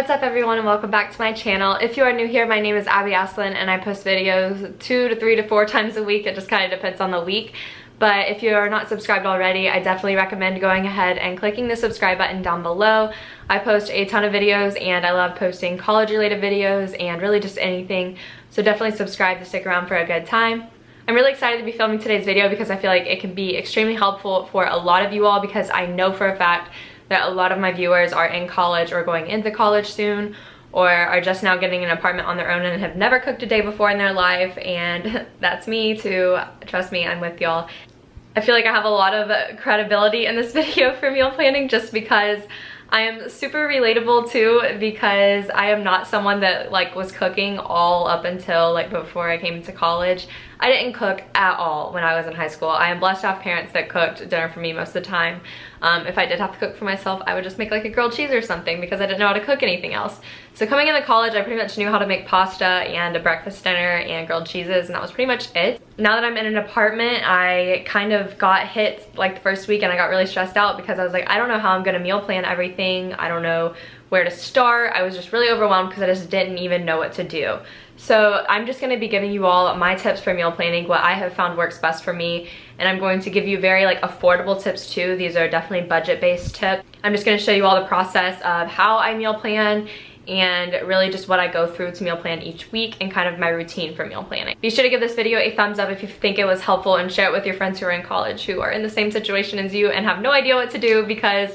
What's up everyone and welcome back to my channel. If you are new here, my name is Abby Aslin and I post videos 2 to 3 to 4 times a week. It just kind of depends on the week. But if you are not subscribed already, I definitely recommend going ahead and clicking the subscribe button down below. I post a ton of videos and I love posting college related videos and really just anything. So definitely subscribe to stick around for a good time. I'm really excited to be filming today's video because I feel like it can be extremely helpful for a lot of you all, because I know for a fact that a lot of my viewers are in college or going into college soon, or are just now getting an apartment on their own and have never cooked a day before in their life, and that's me too. Trust me, I'm with y'all. I feel like I have a lot of credibility in this video for meal planning just because I am super relatable too, because I am not someone that was cooking all up until before I came to college. I didn't cook at all when I was in high school. I am blessed to have parents that cooked dinner for me most of the time. If I did have to cook for myself, I would just make a grilled cheese or something because I didn't know how to cook anything else. So coming into college, I pretty much knew how to make pasta and a breakfast dinner and grilled cheeses, and that was pretty much it. Now that I'm in an apartment, I kind of got hit the first week and I got really stressed out because I was like, I don't know how I'm gonna meal plan everything. I don't know where to start. I was just really overwhelmed because I just didn't even know what to do. So I'm just going to be giving you all my tips for meal planning, what I have found works best for me, and I'm going to give you very affordable tips too. These are definitely budget-based tips. I'm just going to show you all the process of how I meal plan and really just what I go through to meal plan each week and kind of my routine for meal planning. Be sure to give this video a thumbs up if you think it was helpful, and share it with your friends who are in college who are in the same situation as you and have no idea what to do, because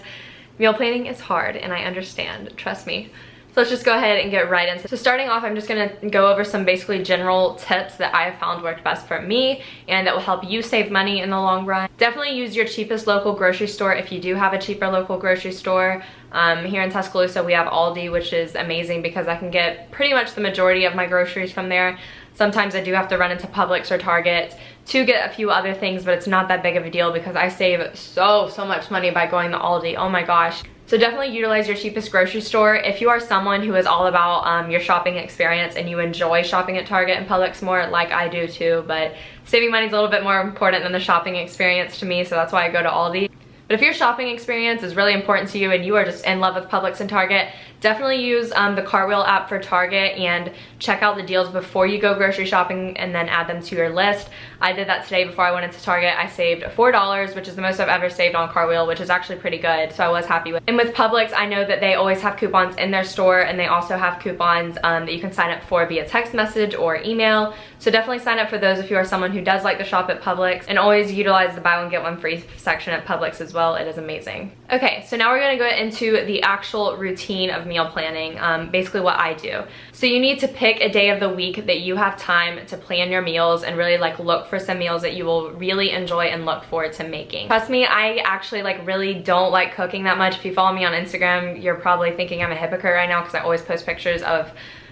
meal planning is hard and I understand, trust me. So let's just go ahead and get right into it. So starting off, I'm just gonna go over some basically general tips that I have found worked best for me and that will help you save money in the long run. Definitely use your cheapest local grocery store if you do have a cheaper local grocery store. Here in Tuscaloosa, we have Aldi, which is amazing because I can get pretty much the majority of my groceries from there. Sometimes I do have to run into Publix or Target to get a few other things, but it's not that big of a deal because I save so much money by going to Aldi. Oh my gosh. So definitely utilize your cheapest grocery store. If you are someone who is all about your shopping experience and you enjoy shopping at Target and Publix more, like I do too, but saving money is a little bit more important than the shopping experience to me, so that's why I go to Aldi. But if your shopping experience is really important to you and you are just in love with Publix and Target, definitely use the Cartwheel app for Target and check out the deals before you go grocery shopping and then add them to your list. I did that today before I went into Target. I saved $4, which is the most I've ever saved on Cartwheel, which is actually pretty good, so I was happy with it. And with Publix, I know that they always have coupons in their store, and they also have coupons that you can sign up for via text message or email. So definitely sign up for those if you are someone who does like to shop at Publix, and always utilize the buy one get one free section at Publix as well. It is amazing. Okay, so now we're gonna go into the actual routine of meal planning, basically what I do. So you need to pick a day of the week that you have time to plan your meals and really look for some meals that you will really enjoy and look forward to making. Trust me, I actually really don't like cooking that much. If you follow me on Instagram, you're probably thinking I'm a hypocrite right now because I always post pictures of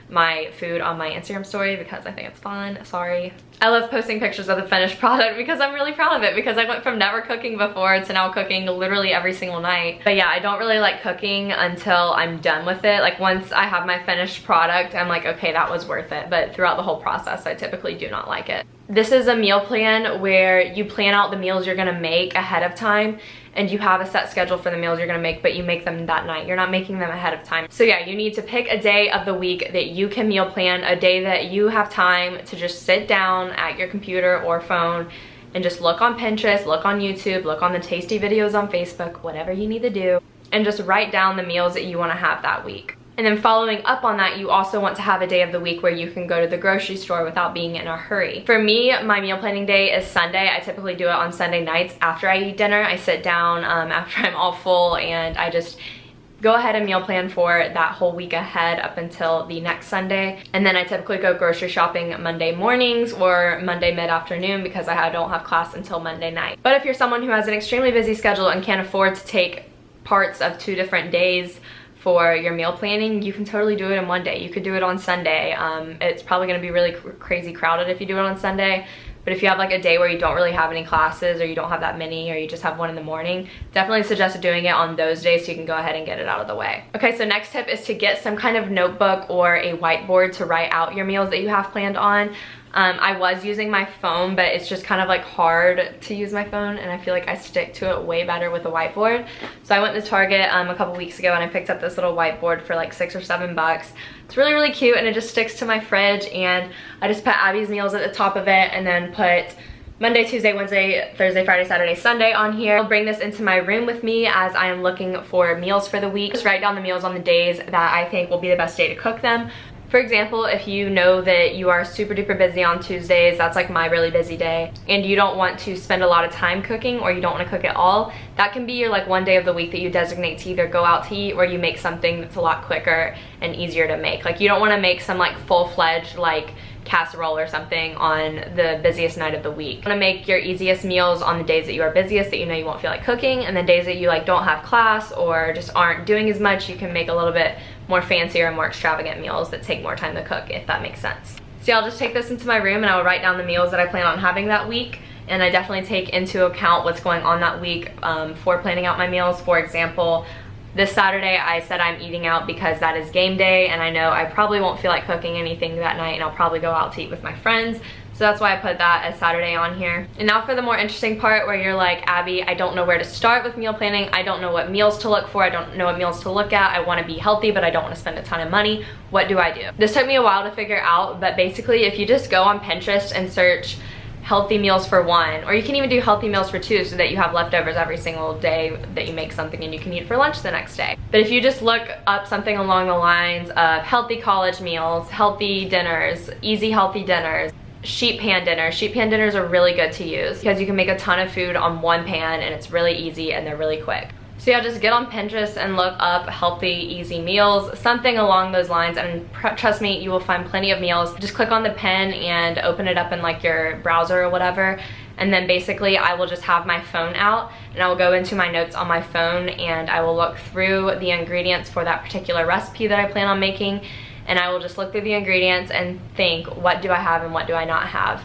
my food on my Instagram story because I think it's fun. Sorry. I love posting pictures of the finished product because I'm really proud of it, because I went from never cooking before to now cooking literally every single night. But yeah, I don't really like cooking until I'm done with it. Once I have my finished product, I'm like, okay, that was worth it. But throughout the whole process, I typically do not like it. This is a meal plan where you plan out the meals you're gonna make ahead of time, and you have a set schedule for the meals you're gonna make, but you make them that night. You're not making them ahead of time. So yeah, you need to pick a day of the week that you can meal plan, a day that you have time to just sit down at your computer or phone and just look on Pinterest, look on YouTube, look on the tasty videos on Facebook, whatever you need to do, and just write down the meals that you wanna have that week. And then following up on that, you also want to have a day of the week where you can go to the grocery store without being in a hurry. For me, my meal planning day is Sunday. I typically do it on Sunday nights after I eat dinner. I sit down after I'm all full and I just go ahead and meal plan for that whole week ahead up until the next Sunday. And then I typically go grocery shopping Monday mornings or Monday mid-afternoon because I don't have class until Monday night. But if you're someone who has an extremely busy schedule and can't afford to take parts of 2 different days for your meal planning, you can totally do it in one day. You could do it on Sunday. It's probably gonna be really crazy crowded if you do it on Sunday, but if you have a day where you don't really have any classes, or you don't have that many, or you just have one in the morning, definitely suggest doing it on those days so you can go ahead and get it out of the way. Okay, so next tip is to get some kind of notebook or a whiteboard to write out your meals that you have planned on. I was using my phone, but it's just kind of like hard to use my phone, and I feel like I stick to it way better with a whiteboard. So I went to Target a couple weeks ago and I picked up this little whiteboard for like $6 or $7. It's really, really cute, and it just sticks to my fridge, and I just put Abby's meals at the top of it and then put Monday, Tuesday, Wednesday, Thursday, Friday, Saturday, Sunday on here. I'll bring this into my room with me as I am looking for meals for the week. Just write down the meals on the days that I think will be the best day to cook them. For example, if you know that you are super duper busy on Tuesdays, that's like my really busy day, and you don't want to spend a lot of time cooking, or you don't want to cook at all, that can be your like one day of the week that you designate to either go out to eat, or you make something that's a lot quicker and easier to make. Like, you don't want to make some like full-fledged like casserole or something on the busiest night of the week. You want to make your easiest meals on the days that you are busiest, that you know you won't feel like cooking, and the days that you like don't have class or just aren't doing as much, you can make a little bit more fancier and more extravagant meals that take more time to cook, if that makes sense. So I'll just take this into my room and I will write down the meals that I plan on having that week, and I definitely take into account what's going on that week for planning out my meals. For example, this Saturday I said I'm eating out because that is game day, and I know I probably won't feel like cooking anything that night, and I'll probably go out to eat with my friends. So that's why I put that as Saturday on here. And now for the more interesting part, where you're like, Abby, I don't know where to start with meal planning. I don't know what meals to look for. I don't know what meals to look at. I want to be healthy, but I don't want to spend a ton of money. What do I do? This took me a while to figure out, but basically if you just go on Pinterest and search healthy meals for one, or you can even do healthy meals for two, so that you have leftovers every single day that you make something and you can eat for lunch the next day. But if you just look up something along the lines of healthy college meals, healthy dinners, easy healthy dinners, sheet pan dinners. Sheet pan dinners are really good to use because you can make a ton of food on one pan, and it's really easy and they're really quick. So yeah, just get on Pinterest and look up healthy, easy meals, something along those lines, and trust me, you will find plenty of meals. Just click on the pen and open it up in like your browser or whatever, and then basically I will just have my phone out and I will go into my notes on my phone and I will look through the ingredients for that particular recipe that I plan on making, and I will just look through the ingredients and think, what do I have and what do I not have?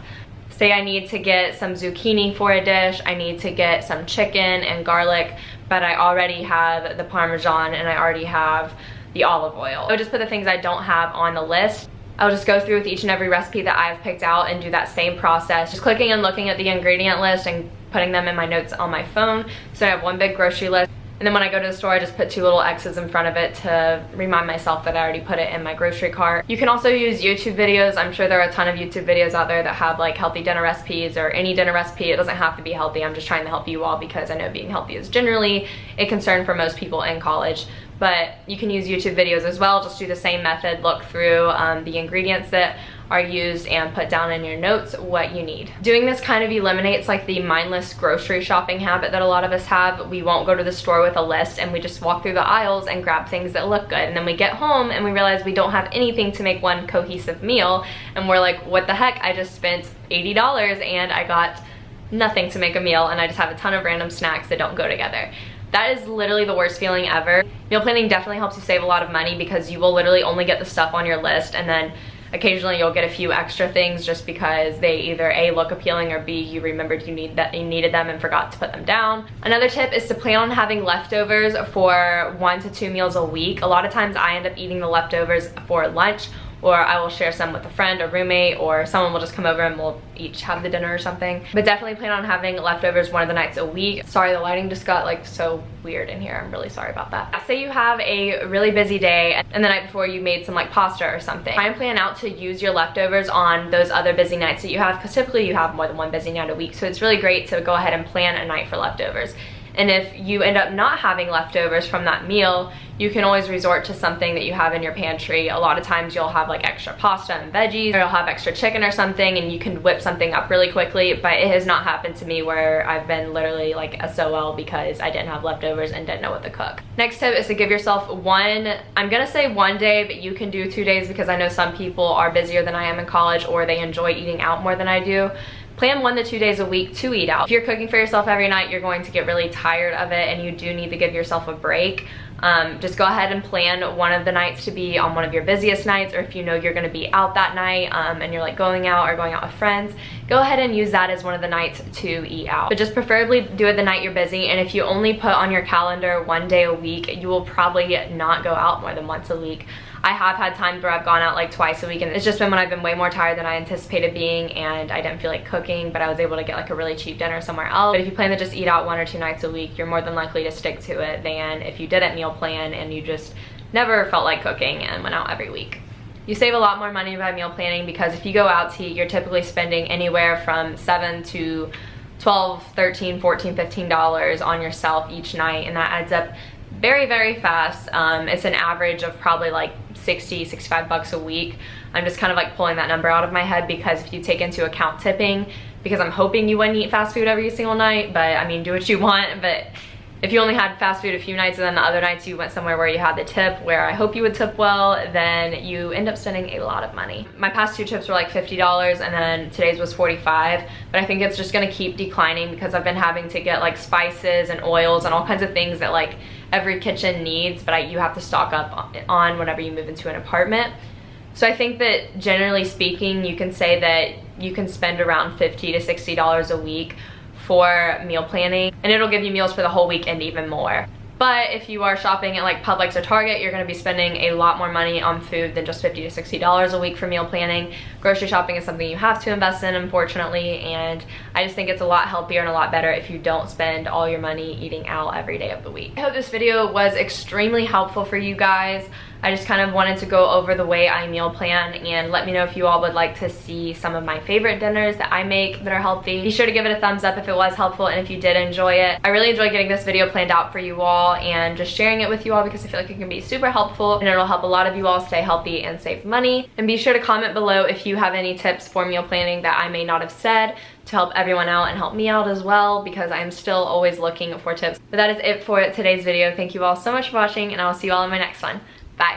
Say I need to get some zucchini for a dish, I need to get some chicken and garlic, but I already have the Parmesan and I already have the olive oil. I would just put the things I don't have on the list. I'll just go through with each and every recipe that I've picked out and do that same process, just clicking and looking at the ingredient list and putting them in my notes on my phone. So I have one big grocery list. And then when I go to the store, I just put two little X's in front of it to remind myself that I already put it in my grocery cart. You can also use YouTube videos. I'm sure there are a ton of YouTube videos out there that have like healthy dinner recipes or any dinner recipe. It doesn't have to be healthy. I'm just trying to help you all because I know being healthy is generally a concern for most people in college. But you can use YouTube videos as well. Just do the same method, look through the ingredients that are used and put down in your notes what you need. Doing this kind of eliminates like the mindless grocery shopping habit that a lot of us have. We won't go to the store with a list and we just walk through the aisles and grab things that look good, and then we get home and we realize we don't have anything to make one cohesive meal, and we're like, what the heck, I just spent $80 and I got nothing to make a meal, and I just have a ton of random snacks that don't go together. That is literally the worst feeling ever. Meal planning definitely helps you save a lot of money because you will literally only get the stuff on your list, and then occasionally you'll get a few extra things just because they either A, look appealing, or B, you remembered you needed them and forgot to put them down. Another tip is to plan on having leftovers for 1 to 2 meals a week. A lot of times I end up eating the leftovers for lunch, or I will share some with a friend or roommate, or someone will just come over and we'll each have the dinner or something. But definitely plan on having leftovers one of the nights a week. Sorry, the lighting just got like so weird in here. I'm really sorry about that. Say you have a really busy day and the night before you made some like pasta or something. Try and plan out to use your leftovers on those other busy nights that you have, because typically you have more than one busy night a week. So it's really great to go ahead and plan a night for leftovers. And if you end up not having leftovers from that meal, you can always resort to something that you have in your pantry. A lot of times you'll have like extra pasta and veggies, or you'll have extra chicken or something, and you can whip something up really quickly. But it has not happened to me where I've been literally like SOL because I didn't have leftovers and didn't know what to cook. Next tip is to give yourself I'm gonna say 1 day, but you can do 2 days because I know some people are busier than I am in college, or they enjoy eating out more than I do. Plan 1 to 2 days a week to eat out. If you're cooking for yourself every night, you're going to get really tired of it, and you do need to give yourself a break. Just go ahead and plan one of the nights to be on one of your busiest nights, or if you know you're gonna be out that night and you're like going out or going out with friends, go ahead and use that as one of the nights to eat out. But just preferably do it the night you're busy, and if you only put on your calendar 1 day a week, you will probably not go out more than once a week. I have had times where I've gone out like twice a week, and it's just been when I've been way more tired than I anticipated being and I didn't feel like cooking, but I was able to get like a really cheap dinner somewhere else. But if you plan to just eat out 1 or 2 nights a week, you're more than likely to stick to it than if you didn't meal plan and you just never felt like cooking and went out every week. You save a lot more money by meal planning because if you go out to eat, you're typically spending anywhere from $7 to $12, $13, $14, $15 on yourself each night, and that adds up very, very fast. It's an average of probably like 60, 65 bucks a week. I'm just kind of like pulling that number out of my head because if you take into account tipping, because I'm hoping you wouldn't eat fast food every single night, but I mean, do what you want. But if you only had fast food a few nights and then the other nights you went somewhere where you had the tip, where I hope you would tip well, then you end up spending a lot of money. My past 2 trips were like $50 and then today's was $45, but I think it's just gonna keep declining because I've been having to get like spices and oils and all kinds of things that like every kitchen needs, but you have to stock up on whenever you move into an apartment. So I think that generally speaking, you can say that you can spend around $50 to $60 a week for meal planning, and it'll give you meals for the whole week and even more. But if you are shopping at like Publix or Target, you're gonna be spending a lot more money on food than just $50 to $60 a week for meal planning. Grocery shopping is something you have to invest in, unfortunately, and I just think it's a lot healthier and a lot better if you don't spend all your money eating out every day of the week. I hope this video was extremely helpful for you guys. I just kind of wanted to go over the way I meal plan and let me know if you all would like to see some of my favorite dinners that I make that are healthy. Be sure to give it a thumbs up if it was helpful and if you did enjoy it. I really enjoyed getting this video planned out for you all and just sharing it with you all because I feel like it can be super helpful and it'll help a lot of you all stay healthy and save money. And be sure to comment below if you have any tips for meal planning that I may not have said to help everyone out and help me out as well, because I am still always looking for tips. But that is it for today's video. Thank you all so much for watching and I'll see you all in my next one. Bye.